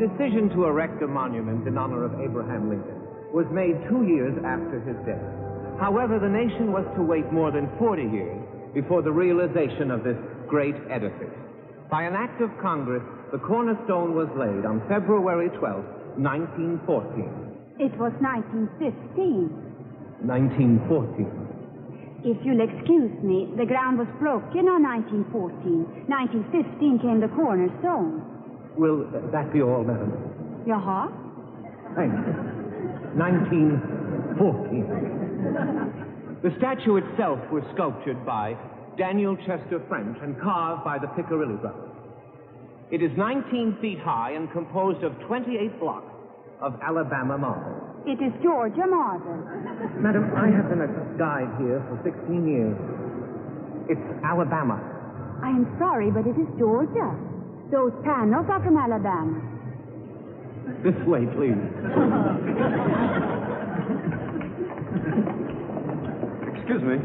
decision to erect a monument in honor of Abraham Lincoln was made 2 years after his death. However, the nation was to wait more than 40 years before the realization of this great edifice. By an act of Congress, the cornerstone was laid on February 12, 1914. It was 1915. 1914. If you'll excuse me, the ground was broken on 1914. 1915 came the cornerstone. Will that be all, madam? Jaha? Thank you. 1914. The statue itself was sculptured by Daniel Chester French and carved by the Piccadilly brothers. It is 19 feet high and composed of 28 blocks of Alabama marble. It is Georgia marble. Madam, I have been a guide here for 16 years. It's Alabama. I am sorry, but it is Georgia. Those panels are from Alabama. This way, please. Excuse me.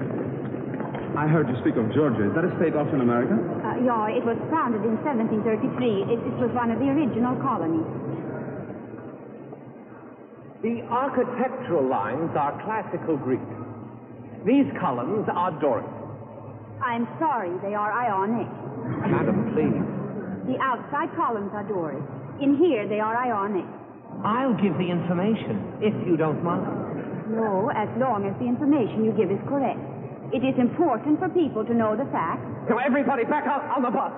I heard you speak of Georgia. Is that a state also in America? Yeah, it was founded in 1733. It was one of the original colonies. The architectural lines are classical Greek. These columns are Doric. I'm sorry, they are Ionic. Madam, please. The outside columns are Doric. In here, they are Ionic. I'll give the information, if you don't mind. No, as long as the information you give is correct. It is important for people to know the facts. So everybody back out on the bus.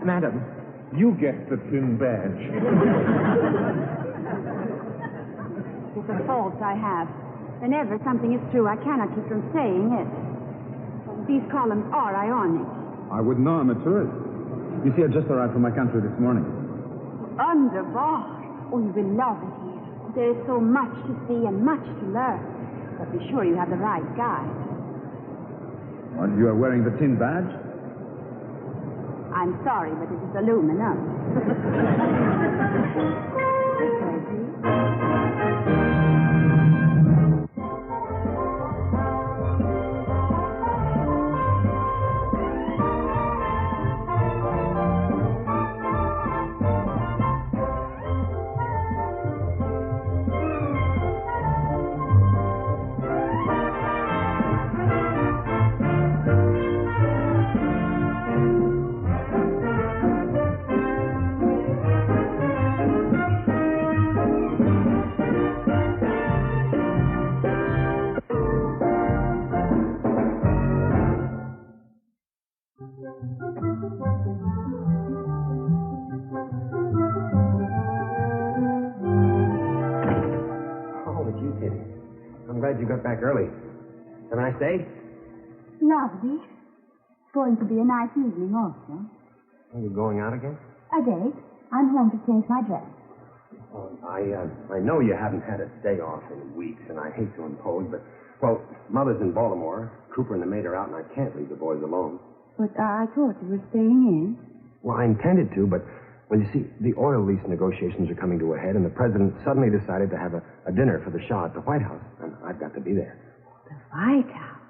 Madam, you get the tin badge. It's a fault I have. Whenever something is true, I cannot keep from saying it. These columns are Ionic. I wouldn't know. I'm a tourist. You see, I just arrived from my country this morning. Wonderful. Oh, you will love it here. There is so much to see and much to learn. But be sure you have the right guide. What, you are wearing the tin badge? I'm sorry, but it is aluminum. This way, please. You got back early. Have a nice day? Lovely. It's going to be a nice evening also. Are you going out again? A date. I'm home to change my dress. Oh, I know you haven't had a day off in weeks, and I hate to impose, but, well, Mother's in Baltimore. Cooper and the maid are out, and I can't leave the boys alone. But I thought you were staying in. Well, I intended to, but, well, you see, the oil lease negotiations are coming to a head, and the president suddenly decided to have a dinner for the Shah at the White House, and I've got to be there. The White House?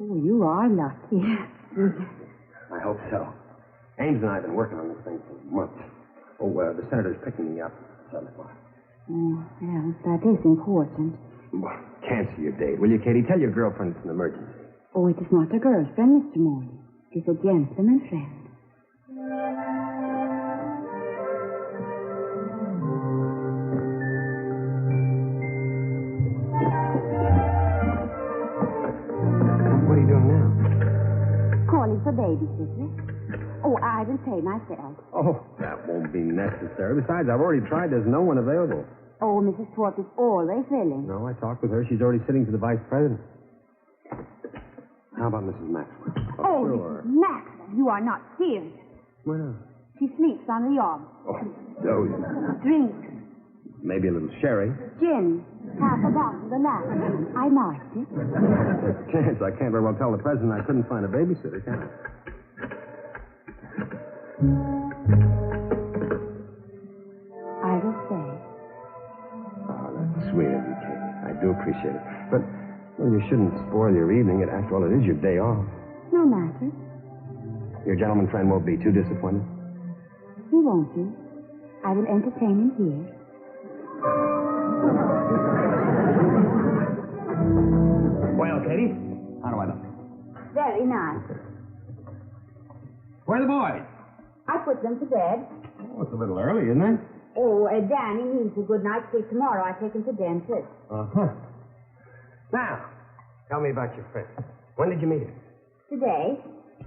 Oh, you are lucky. I hope so. Ames and I have been working on this thing for months. Oh, the senator's picking me up at 7 o'clock. Oh, well, that is important. Well, cancel your date, will you, Katy? Tell your girlfriend it's an emergency. Oh, it is not a girlfriend, Mr. Morley. It is a gentleman friend. What are you doing now? Calling for babysitter. Oh, I will pay myself. Oh, that won't be necessary. Besides, I've already tried. There's no one available. Oh, Mrs. Thorpe is always willing. No, I talked with her. She's already sitting to the vice president. How about Mrs. Maxwell? Oh, sure. Mrs. Maxwell, you are not serious. Why not? She sleeps on the yard. Oh, those. Drinks. Maybe a little sherry. Gin. Half a bottle the last. I marked it. Chance, I can't very well tell the president I couldn't find a babysitter, can I? I will stay. Oh, that's sweet of you, Katy. I do appreciate it. But, well, you shouldn't spoil your evening. After all, it is your day off. No matter. Your gentleman friend won't be too disappointed? He won't be. I will entertain him here. Well, Katy, how do I look? Very nice. Where are the boys? I put them to bed. Oh, it's a little early, isn't it? Oh, Danny needs a good night's sleep tomorrow. I take him to dentist. Uh-huh. Now, tell me about your friend. When did you meet him? Today,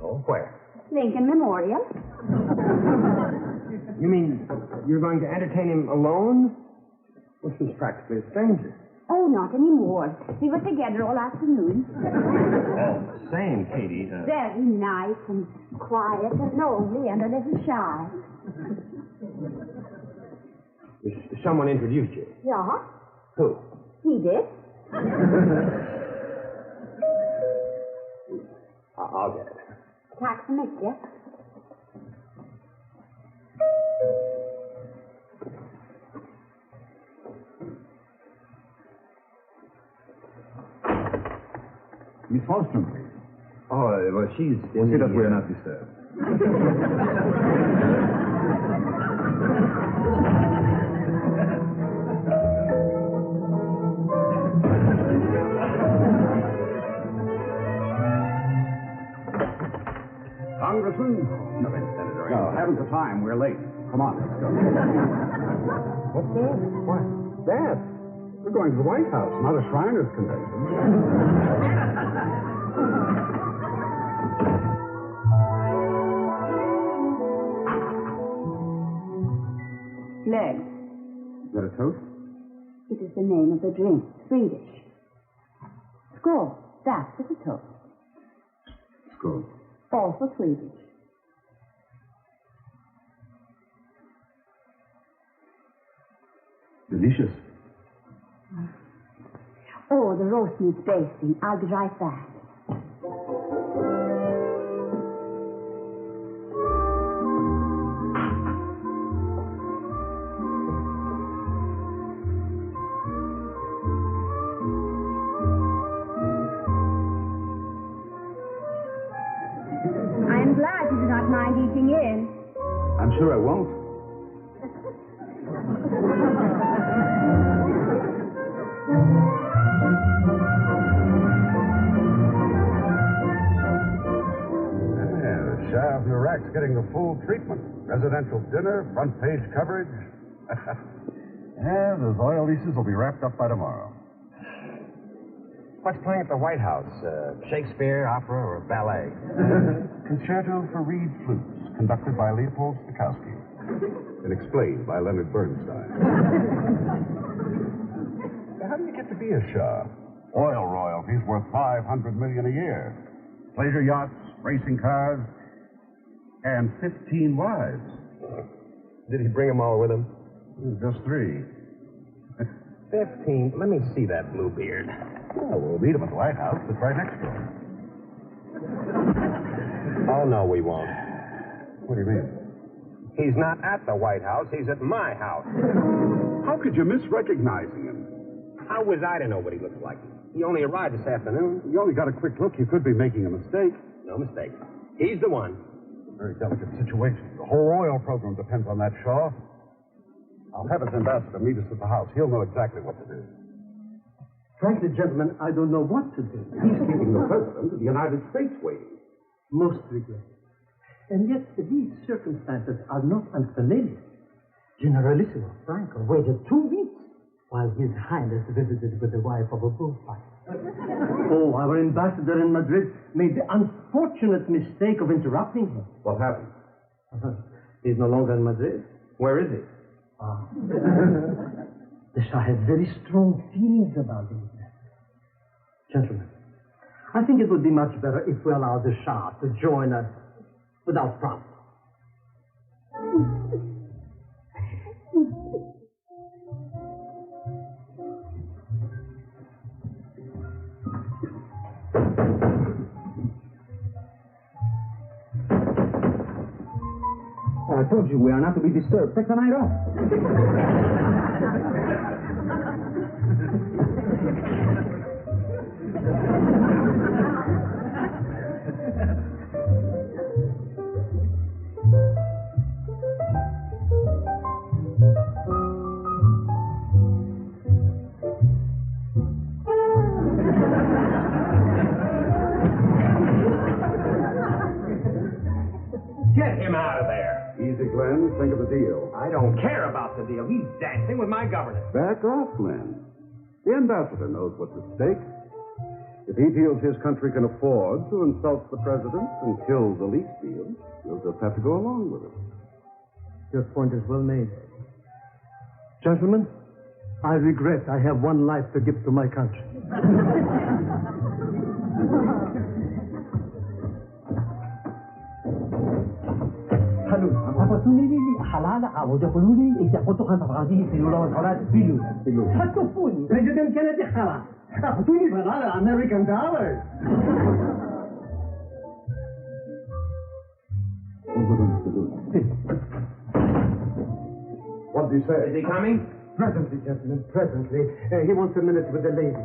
Oh, where? Lincoln Memorial. You mean you're going to entertain him alone? Well, he's practically a stranger. Oh, not anymore. We were together all afternoon. All the same, Katy. Very nice and quiet and lonely and a little shy. Someone introduced you. Yeah, Who? he did. I'll get it. Tack så mycket. Miss Holstrom, please. Oh, well, she's We'll in see the, that we're not disturbed. Congressman? Come in, Senator. No, haven't the time. We're late. Come on, let's go. What's that? What? That? We're going to the White House, not a Shriners convention. Glen. Is that a toast? It is the name of the drink. Swedish. Skål. That is a toast. Skål. Also Swedish. Delicious. Oh, the roast meat's basting. I'll be right back. I'm glad you do not mind eating in. I'm sure I won't. The Shah of Iraq's getting the full treatment. Residential dinner, front page coverage. Yeah, those oil leases will be wrapped up by tomorrow. What's playing at the White House? Shakespeare, opera, or ballet? Concerto for reed flutes, conducted by Leopold Stokowski. And explained by Leonard Bernstein. How do you get to be a Shah? Oil royalties worth $500 million a year. Pleasure yachts, racing cars, and 15 wives. Did he bring them all with him? Just 3. 15. Let me see that blue beard. Well, we'll meet him at the White House. It's right next door. Oh, no, we won't. What do you mean? He's not at the White House. He's at my house. How could you miss recognizing him? How was I to know what he looks like? He only arrived this afternoon. You only got a quick look. You could be making a mistake. No mistake. He's the one. Very delicate situation. The whole oil program depends on that Shaw. I'll have his ambassador meet us at the house. He'll know exactly what to do. Frankly, gentlemen, I don't know what to do. He's keeping the President of the United States waiting. Most regret. And yet, these circumstances are not unfamiliar. Generalissimo Franco waited 2 weeks while His Highness visited with the wife of a bullfighter. Oh, our ambassador in Madrid made the unfortunate mistake of interrupting him. What happened? He's no longer in Madrid. Where is he? The Shah has very strong feelings about him. Gentlemen, I think it would be much better if we allow the Shah to join us without prompting. I told you we are not to be disturbed. Take the night off. Glen. Think of the deal. I don't care about the deal. He's dancing with my governess. Back off, Glen. The ambassador knows what's at stake. If he feels his country can afford to insult the president and kill the lease deal, he'll just have to go along with it. Your point is well made. Gentlemen, I regret I have one life to give to my country. Hallo, apa tu ni halal awak dah perlu ni ijak foto kan tak ada di luar halal bilu. Satu pun President Kennedy halal. Apa tu ni halal American dollars. What did he say? Is he coming? Presently, gentlemen, presently. He wants a minute with the lady.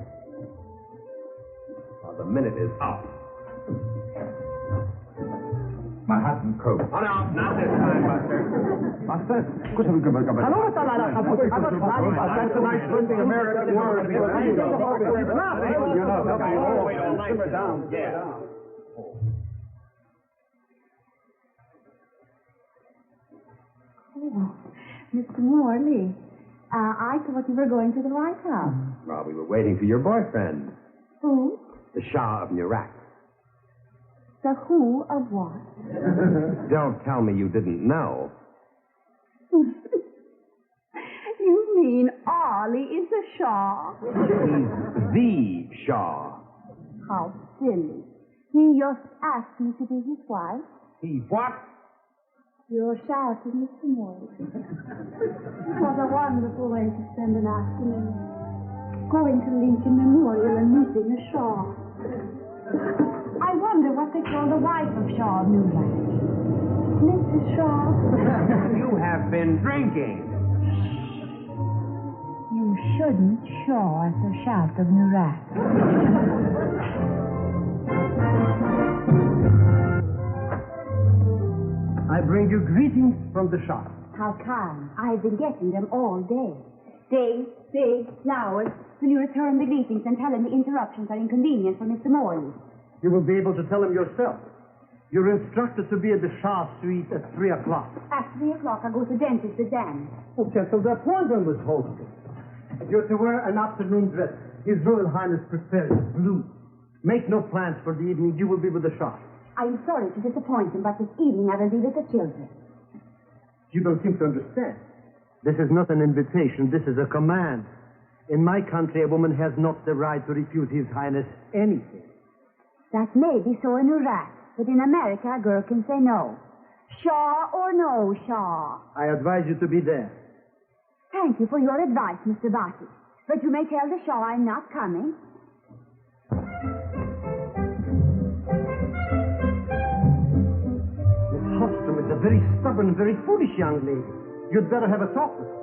Well, the minute is up. My hat and coat. Oh, no, not this time, Buster. Buster? Hello, That's a nice printing American word. Simmer down. Yeah. Oh, Mr. Morley, I thought you were going to the White House. Well, we were waiting for your boyfriend, Who? the Shah of Iraq. The who of what? Don't tell me you didn't know. You mean Ollie is the Shah? He's the Shah. How silly. He just asked me to be his wife. He what? You're shouting, Mr. Morley. What a wonderful way to spend an afternoon. Going to Lincoln Memorial and meeting a Shah. I wonder what they call the wife of Shah of Iraq. Mrs. Shah. You have been drinking. You shouldn't shaw at the shout of Iraq. I bring you greetings from the Shah. How kind. I've been getting them all day. Dates, big flowers. Will you return the greetings and tell him the interruptions are inconvenient for Mr. Morley? You will be able to tell him yourself. You're instructed to be at the Shah suite at 3 o'clock. At 3 o'clock, I go to dentist with Dan. Okay, so the appointment was halted. You're to wear an afternoon dress. His Royal Highness prepared it, blue. Make no plans for the evening. You will be with the Shah. I'm sorry to disappoint him, but this evening I will be with the children. You don't seem to understand. This is not an invitation. This is a command. In my country, a woman has not the right to refuse His Highness anything. That may be so in Iraq, but in America, a girl can say no. Shah or no Shah? I advise you to be there. Thank you for your advice, Mr. Barty. But you may tell the Shah I'm not coming. Miss Hostrom is a very stubborn, very foolish young lady. You'd better have a talk with her.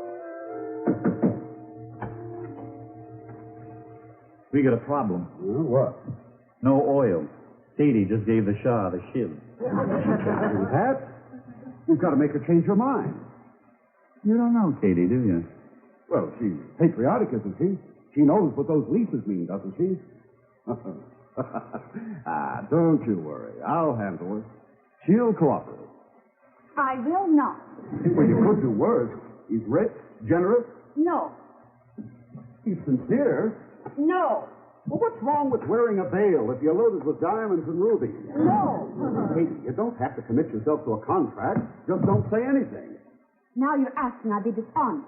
We got a problem. What? No oil. Katy just gave the Shah the shiv. That? You've got to make her change her mind. You don't know Katy, do you? Well, she's patriotic, isn't she? She knows what those leases mean, doesn't she? Don't you worry. I'll handle her. She'll cooperate. I will not. Well, you could do worse. He's rich, generous. No. He's sincere. No. Well, what's wrong with wearing a veil if you're loaded with diamonds and rubies? No. Katy, you don't have to commit yourself to a contract. Just don't say anything. Now you're asking I be dishonest.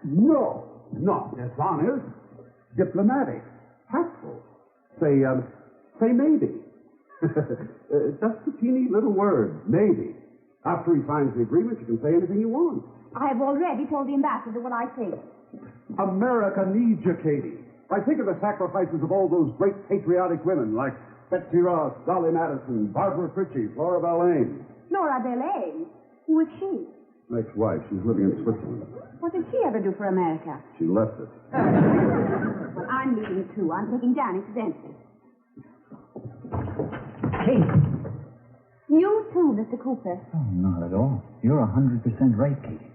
No, not dishonest. Diplomatic. Tactful. Say maybe. Just a teeny little word, maybe. After he signs the agreement, you can say anything you want. I have already told the ambassador what I think. America needs you, Katy. I think of the sacrifices of all those great patriotic women like Betsy Ross, Dolly Madison, Barbara Fritchie, Flora Belaine. Flora Belaine? Who is she? Ex-wife. She's living in Switzerland. What did she ever do for America? She left it. Well, I'm leaving too. I'm taking Danny to dentist. Katy. You too, Mr. Cooper. Oh, not at all. You're 100% right, Katy.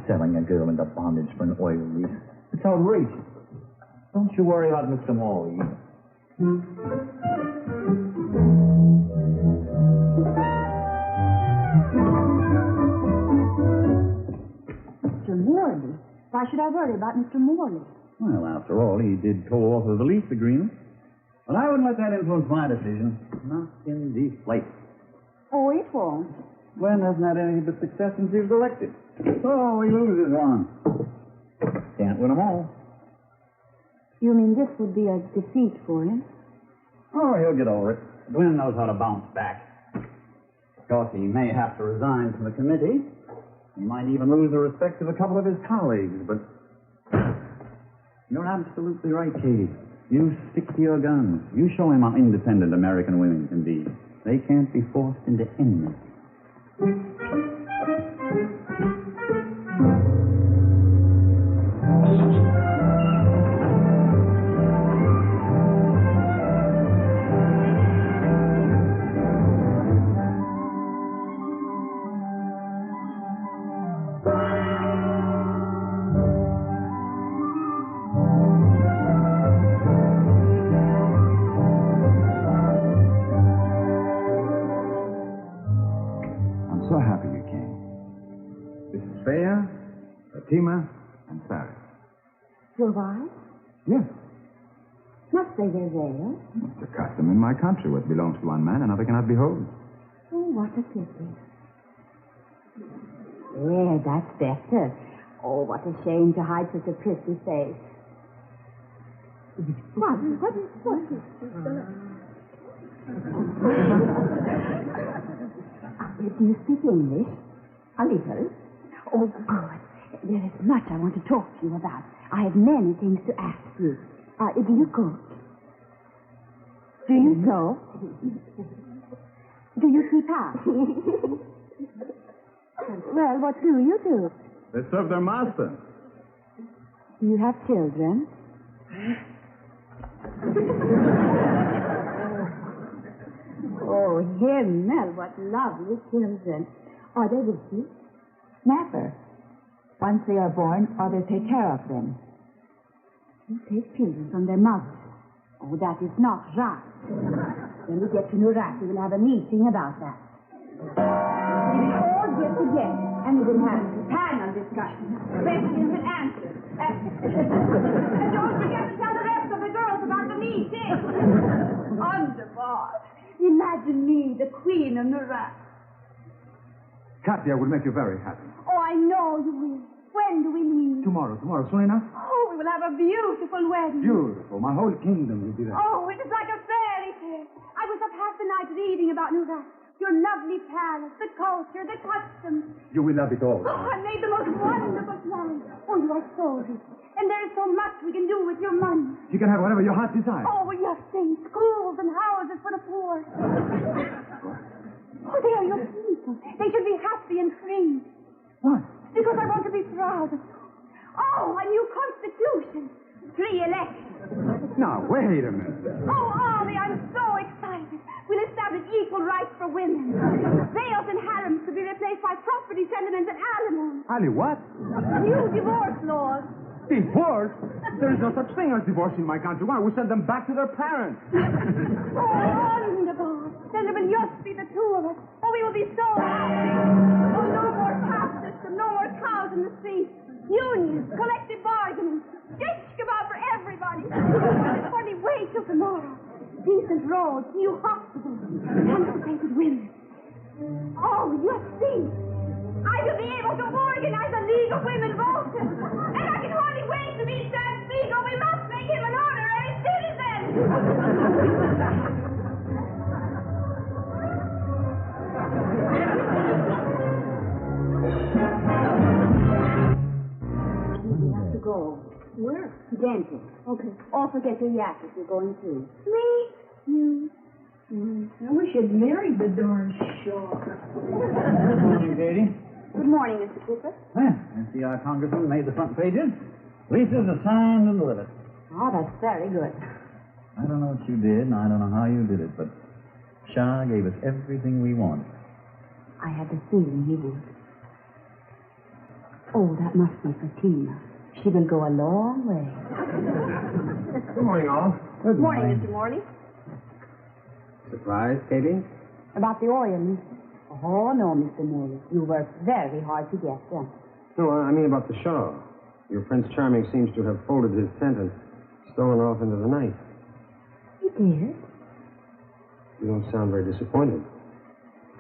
Selling a girl into bondage for an oil lease. It's outrageous. Don't you worry about Mr. Morley either. Morley? Why should I worry about Mr. Morley? Well, after all, he did co-author the lease agreement. But I wouldn't let that influence my decision. Not in the slightest. Oh, it won't. Glen hasn't had anything but success since he was elected. Oh, he loses one. Can't win them all. You mean this would be a defeat for him? Oh, he'll get over it. Glen knows how to bounce back. Of course, he may have to resign from the committee. He might even lose the respect of a couple of his colleagues, but... You're absolutely right, Katy. You stick to your guns. You show him how independent American women can be. They can't be forced into anything. So happy you came. This is Fea, Fatima, and Sarah. Your wife? Yes, Must they wear veils? it's a custom in my country. What belongs to one man, another cannot behold. Oh, what a pity. Yeah, that's better. Oh, what a shame to hide such a pretty face. What? Do you speak English? A little. Oh, good. There is much I want to talk to you about. I have many things to ask you. Do you cook? Do you sew? Do you keep house? Well, what do you do? They serve their master. Do you have children? Oh, Himmel, what lovely children. Are they with you? Never. Once they are born, others take care of them. You take children from their mothers. Oh, that is not right. When we get to Iraq, we will have a meeting about that. We will all get together, and we will have a panel discussion. Questions and answers. And don't forget to tell the rest of the girls about the meeting. Wonderful. Imagine me, the queen of Iraq. Katy, I will make you very happy. Oh, I know you will. When do we leave? Tomorrow, soon enough? Oh, we will have a beautiful wedding. Beautiful. My whole kingdom will be there. Oh, it is like a fairy tale. I was up half the night reading about Iraq. Your lovely palace, the culture, the customs. You will love it all. Oh, I made the most wonderful plans. Oh, you are so rich. And there is so much we can do with your money. You can have whatever your heart desires. Oh, we have things, schools and houses for the poor. Oh, they are your people. They should be happy and free. What? Because I want to be proud of you. Oh, a new constitution. Free elections. Now, wait a minute. Oh, Ollie, I'm so excited. We'll establish equal rights for women. Veils and harems to be replaced by property settlements and alimony. Ali, what? New divorce laws. Divorce? There is no such thing as divorce in my country. Why? We send them back to their parents. Oh, wonderful. Then there will just be the two of us. Oh, we will be so happy. Oh, no more caste system, no more cows in the streets. Unions, collective bargaining, shish kebab for everybody. Only wait till tomorrow. Decent roads, new hospitals, emancipated women. Oh, just see. I will be able to organize a League of Women Voters. And I can hardly wait to meet Sam Spiegel. We must make him an honorary citizen. We have to go. Where? Dentist. Okay. Or forget the yak if you're going to. Me? You. I wish you'd married the darn shark. Good morning, Katy. Good morning, Mr. Cooper. Well, I see our congressman made the front pages. Leases are signed and delivered. Oh, that's very good. I don't know what you did, and I don't know how you did it, but Shah gave us everything we wanted. I had the feeling he would. Oh, that must be Fatima. She will go a long way. Good morning, all. Good Morning, Mr. Morley. Surprised, Katy? About the oil. Oh, no, Mr. Morley. You worked very hard to get them. No, I mean about the Shah. Your Prince Charming seems to have folded his tent and stolen off into the night. He did. You don't sound very disappointed.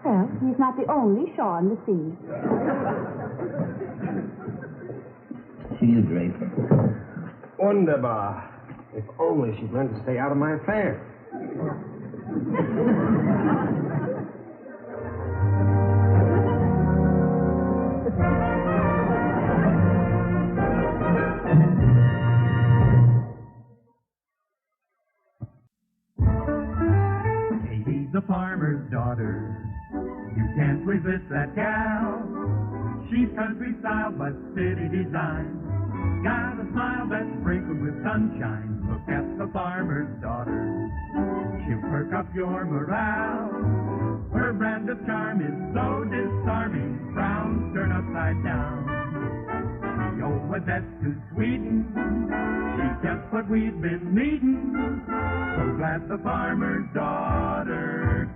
Well, he's not the only Shaw in the sea. She is great. Wunderbar. If only she'd learned to stay out of my affairs. Katie's a farmer's daughter. You can't resist that gal. She's country style but city design. Got a smile that's sprinkled with sunshine. Look at the farmer's daughter. She'll perk up your morale. Her brand of charm is so disarming. Frowns turn upside down. The old Odette to Sweden. She's just what we've been needing. So glad the farmer's daughter